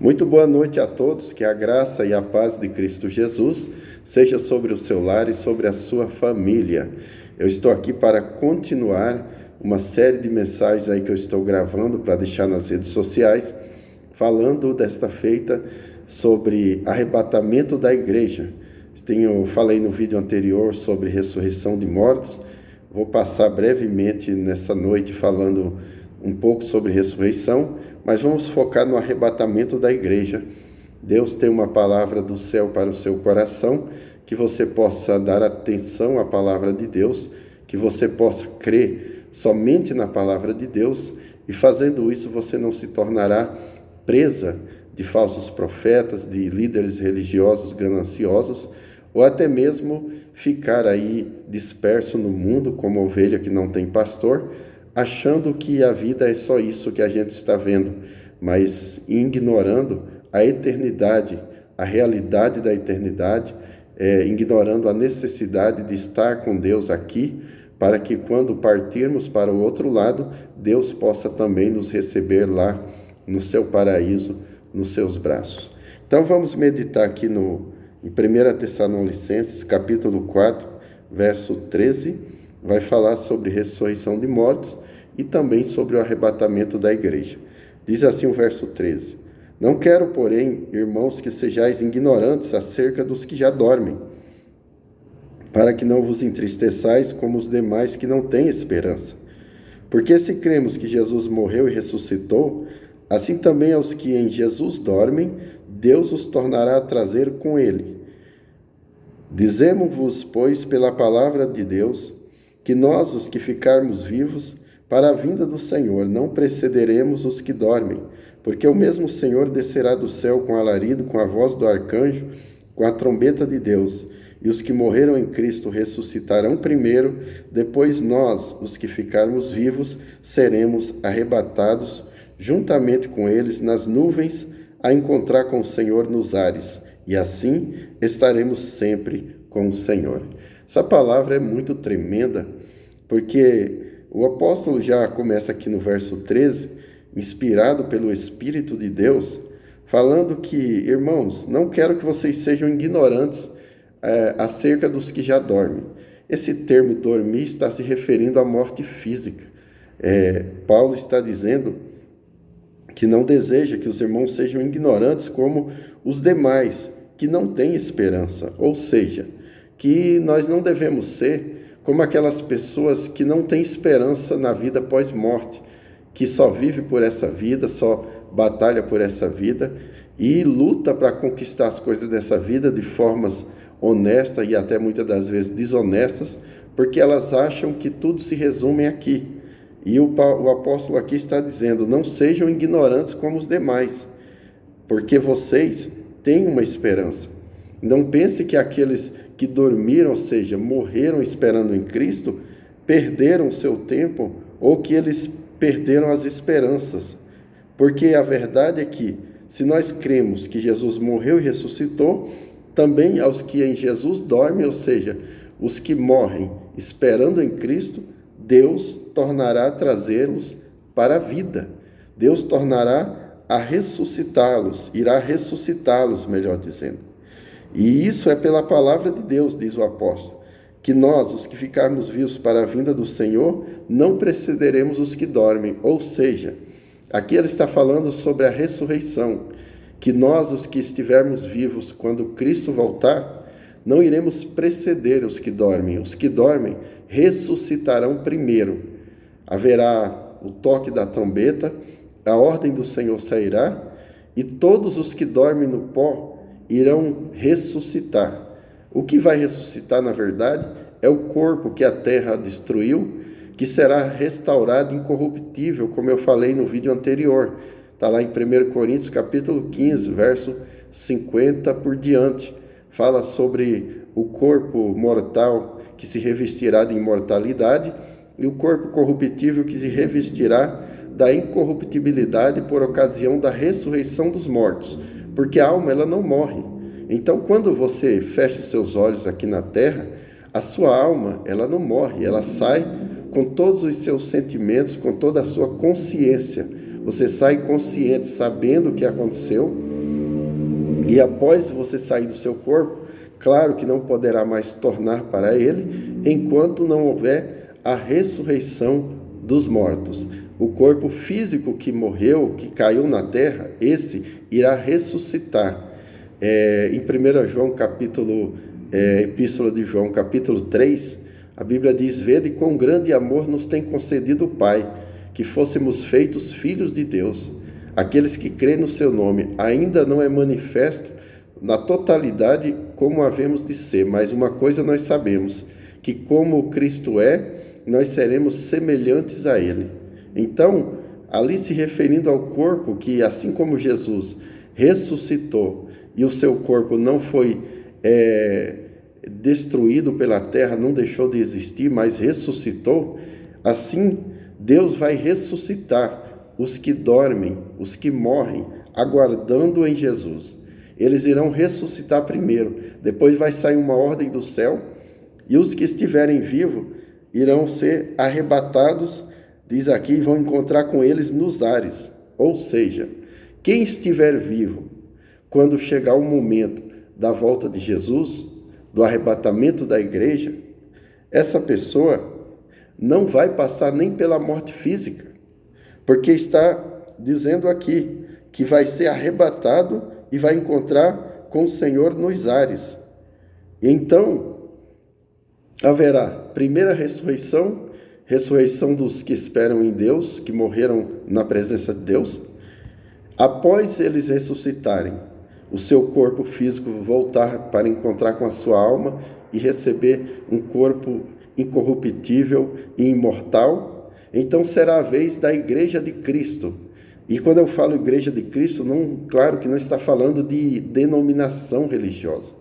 Muito boa noite a todos, que a graça e a paz de Cristo Jesus seja sobre o seu lar e sobre a sua família. Eu estou aqui para continuar uma série de mensagens aí que eu estou gravando para deixar nas redes sociais, falando desta feita sobre arrebatamento da igreja. Falei no vídeo anterior sobre ressurreição de mortos. Vou passar brevemente nessa noite falando um pouco sobre ressurreição, mas vamos focar no arrebatamento da igreja. Deus tem uma palavra do céu para o seu coração, que você possa dar atenção à palavra de Deus, que você possa crer somente na palavra de Deus, e fazendo isso você não se tornará presa de falsos profetas, de líderes religiosos gananciosos, ou até mesmo ficar aí disperso no mundo como ovelha que não tem pastor, achando que a vida é só isso que a gente está vendo, mas ignorando a eternidade, a realidade da eternidade, ignorando a necessidade de estar com Deus aqui, para que quando partirmos para o outro lado, Deus possa também nos receber lá no seu paraíso, nos seus braços. Então vamos meditar aqui em 1 Tessalonicenses, capítulo 4, verso 13, vai falar sobre ressurreição de mortos e também sobre o arrebatamento da igreja. Diz assim o verso 13: Não quero, porém, irmãos, que sejais ignorantes acerca dos que já dormem, para que não vos entristeçais como os demais que não têm esperança. Porque se cremos que Jesus morreu e ressuscitou, assim também aos que em Jesus dormem, Deus os tornará a trazer com ele. Dizemos-vos, pois, pela palavra de Deus, que nós, os que ficarmos vivos, para a vinda do Senhor, não precederemos os que dormem, porque o mesmo Senhor descerá do céu com alarido, com a voz do arcanjo, com a trombeta de Deus, e os que morreram em Cristo ressuscitarão primeiro, depois nós, os que ficarmos vivos, seremos arrebatados juntamente com eles nas nuvens, a encontrar com o Senhor nos ares, e assim estaremos sempre com o Senhor. Essa palavra é muito tremenda, porque o apóstolo já começa aqui no verso 13, inspirado pelo Espírito de Deus, falando que, irmãos, não quero que vocês sejam ignorantes acerca dos que já dormem. Esse termo dormir está se referindo à morte física. Paulo está dizendo que não deseja que os irmãos sejam ignorantes como os demais, que não têm esperança, ou seja, que nós não devemos ser como aquelas pessoas que não têm esperança na vida pós-morte, que só vive por essa vida, só batalha por essa vida e luta para conquistar as coisas dessa vida de formas honestas e até muitas das vezes desonestas, porque elas acham que tudo se resume aqui. E o apóstolo aqui está dizendo, não sejam ignorantes como os demais, porque vocês têm uma esperança. Não pense que aqueles que dormiram, ou seja, morreram esperando em Cristo, perderam seu tempo ou que eles perderam as esperanças. Porque a verdade é que, se nós cremos que Jesus morreu e ressuscitou, também aos que em Jesus dormem, ou seja, os que morrem esperando em Cristo, Deus tornará a trazê-los para a vida. Deus tornará a ressuscitá-los, irá ressuscitá-los, melhor dizendo. E isso é pela palavra de Deus, diz o apóstolo, que nós, os que ficarmos vivos para a vinda do Senhor, não precederemos os que dormem. Ou seja, aqui ele está falando sobre a ressurreição, que nós, os que estivermos vivos quando Cristo voltar, não iremos preceder os que dormem. Os que dormem ressuscitarão primeiro. Haverá o toque da trombeta, a ordem do Senhor sairá, e todos os que dormem no pó irão ressuscitar. O que vai ressuscitar, na verdade, é o corpo que a terra destruiu, que será restaurado incorruptível, como eu falei no vídeo anterior. Está lá em 1 Coríntios, capítulo 15, verso 50 por diante. Fala sobre o corpo mortal que se revestirá de imortalidade e o corpo corruptível que se revestirá da incorruptibilidade por ocasião da ressurreição dos mortos. Porque a alma, ela não morre. Então, quando você fecha os seus olhos aqui na terra, a sua alma, ela não morre, ela sai com todos os seus sentimentos, com toda a sua consciência. Você sai consciente, sabendo o que aconteceu, E após você sair do seu corpo, claro que não poderá mais tornar para ele, enquanto não houver a ressurreição dos mortos. O corpo físico que morreu, que caiu na terra, esse irá ressuscitar. Em 1 João, Epístola de João, capítulo 3, a Bíblia diz: vede quão grande amor nos tem concedido o Pai, que fôssemos feitos filhos de Deus. Aqueles que creem no seu nome, ainda não é manifesto na totalidade como havemos de ser, mas uma coisa nós sabemos, que como Cristo é, nós seremos semelhantes a Ele. Então, ali se referindo ao corpo que, assim como Jesus ressuscitou e o seu corpo não foi destruído pela terra, não deixou de existir, mas ressuscitou, assim Deus vai ressuscitar os que dormem, os que morrem, aguardando em Jesus. Eles irão ressuscitar primeiro, depois vai sair uma ordem do céu, e os que estiverem vivos irão ser arrebatados, diz aqui, e vão encontrar com eles nos ares. Ou seja, quem estiver vivo, quando chegar o momento da volta de Jesus, do arrebatamento da igreja, essa pessoa não vai passar nem pela morte física, porque está dizendo aqui que vai ser arrebatado e vai encontrar com o Senhor nos ares. Então, haverá primeira ressurreição, ressurreição dos que esperam em Deus, que morreram na presença de Deus. Após eles ressuscitarem, o seu corpo físico voltar para encontrar com a sua alma e receber um corpo incorruptível e imortal, então será a vez da Igreja de Cristo. E quando eu falo Igreja de Cristo, claro que não está falando de denominação religiosa,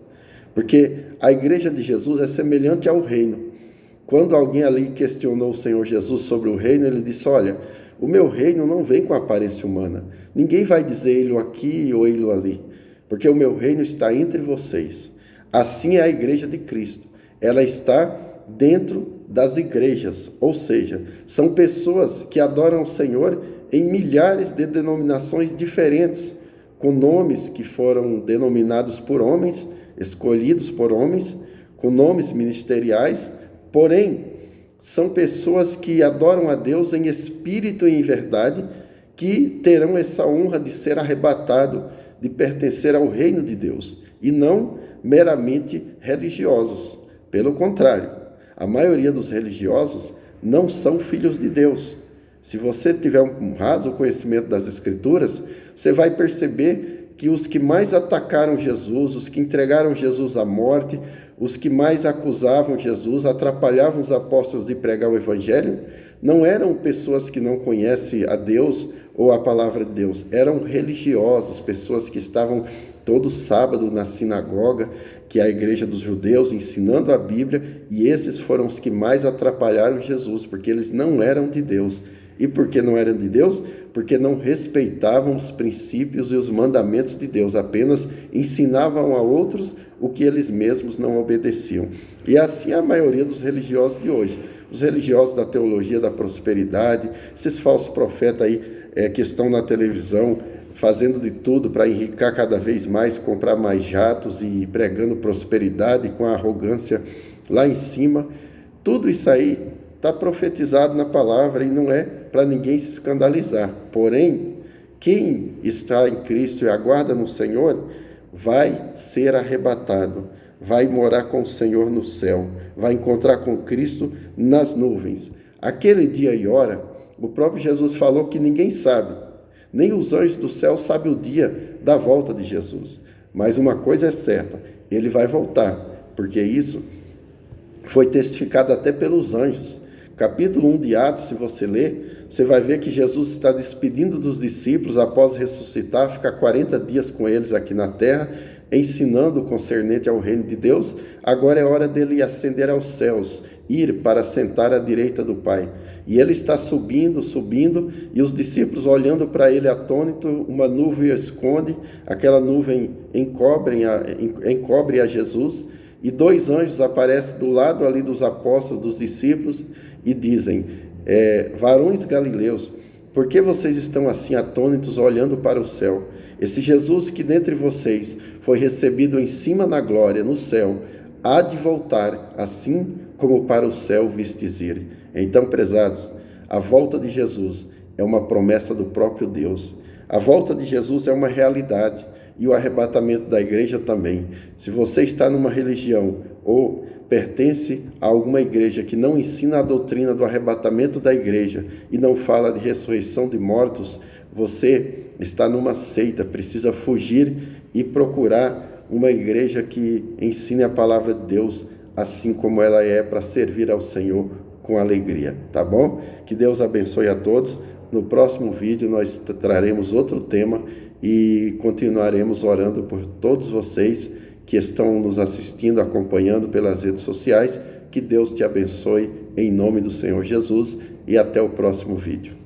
porque a Igreja de Jesus é semelhante ao reino. Quando alguém ali questionou o Senhor Jesus sobre o reino, ele disse: olha, o meu reino não vem com aparência humana. Ninguém vai dizer ele aqui ou ele ali, porque o meu reino está entre vocês. Assim é a Igreja de Cristo. Ela está dentro das igrejas, ou seja, são pessoas que adoram o Senhor em milhares de denominações diferentes, com nomes que foram denominados por homens, escolhidos por homens, com nomes ministeriais, porém, são pessoas que adoram a Deus em espírito e em verdade, que terão essa honra de ser arrebatado, de pertencer ao reino de Deus, e não meramente religiosos. Pelo contrário, a maioria dos religiosos não são filhos de Deus. Se você tiver um raso conhecimento das Escrituras, você vai perceber que os que mais atacaram Jesus, os que entregaram Jesus à morte, os que mais acusavam Jesus, atrapalhavam os apóstolos de pregar o Evangelho, não eram pessoas que não conhecem a Deus ou a palavra de Deus, eram religiosos, pessoas que estavam todo sábado na sinagoga, que é a igreja dos judeus, ensinando a Bíblia, e esses foram os que mais atrapalharam Jesus, porque eles não eram de Deus. E por que não eram de Deus? Porque não respeitavam os princípios e os mandamentos de Deus, apenas ensinavam a outros o que eles mesmos não obedeciam. E assim é a maioria dos religiosos de hoje. Os religiosos da teologia da prosperidade, esses falsos profetas aí que estão na televisão fazendo de tudo para enriquecer cada vez mais, comprar mais jatos e pregando prosperidade com a arrogância lá em cima. Tudo isso aí está profetizado na palavra e não é para ninguém se escandalizar. Porém, quem está em Cristo e aguarda no Senhor, vai ser arrebatado, vai morar com o Senhor no céu, vai encontrar com Cristo nas nuvens. Aquele dia e hora, o próprio Jesus falou que ninguém sabe, nem os anjos do céu sabem o dia da volta de Jesus. Mas uma coisa é certa, ele vai voltar, porque isso foi testificado até pelos anjos. Capítulo 1 de Atos, se você ler, você vai ver que Jesus está despedindo dos discípulos após ressuscitar, ficar 40 dias com eles aqui na terra, ensinando o concernente ao reino de Deus. Agora é hora dele ascender aos céus, ir para sentar à direita do Pai. E ele está subindo, e os discípulos olhando para ele atônitos, uma nuvem o esconde, aquela nuvem encobre a Jesus, e 2 anjos aparecem do lado ali dos apóstolos, dos discípulos, e dizem: varões galileus, por que vocês estão assim atônitos olhando para o céu? Esse Jesus que dentre vocês foi recebido em cima na glória, no céu, há de voltar, assim como para o céu vistes ir. Então, prezados, a volta de Jesus é uma promessa do próprio Deus. A volta de Jesus é uma realidade e o arrebatamento da igreja também. Se você está numa religião ou pertence a alguma igreja que não ensina a doutrina do arrebatamento da igreja e não fala de ressurreição de mortos, você está numa seita, precisa fugir e procurar uma igreja que ensine a palavra de Deus assim como ela é, para servir ao Senhor com alegria, tá bom? Que Deus abençoe a todos. No próximo vídeo nós traremos outro tema e continuaremos orando por todos vocês que estão nos assistindo, acompanhando pelas redes sociais. Que Deus te abençoe em nome do Senhor Jesus e até o próximo vídeo.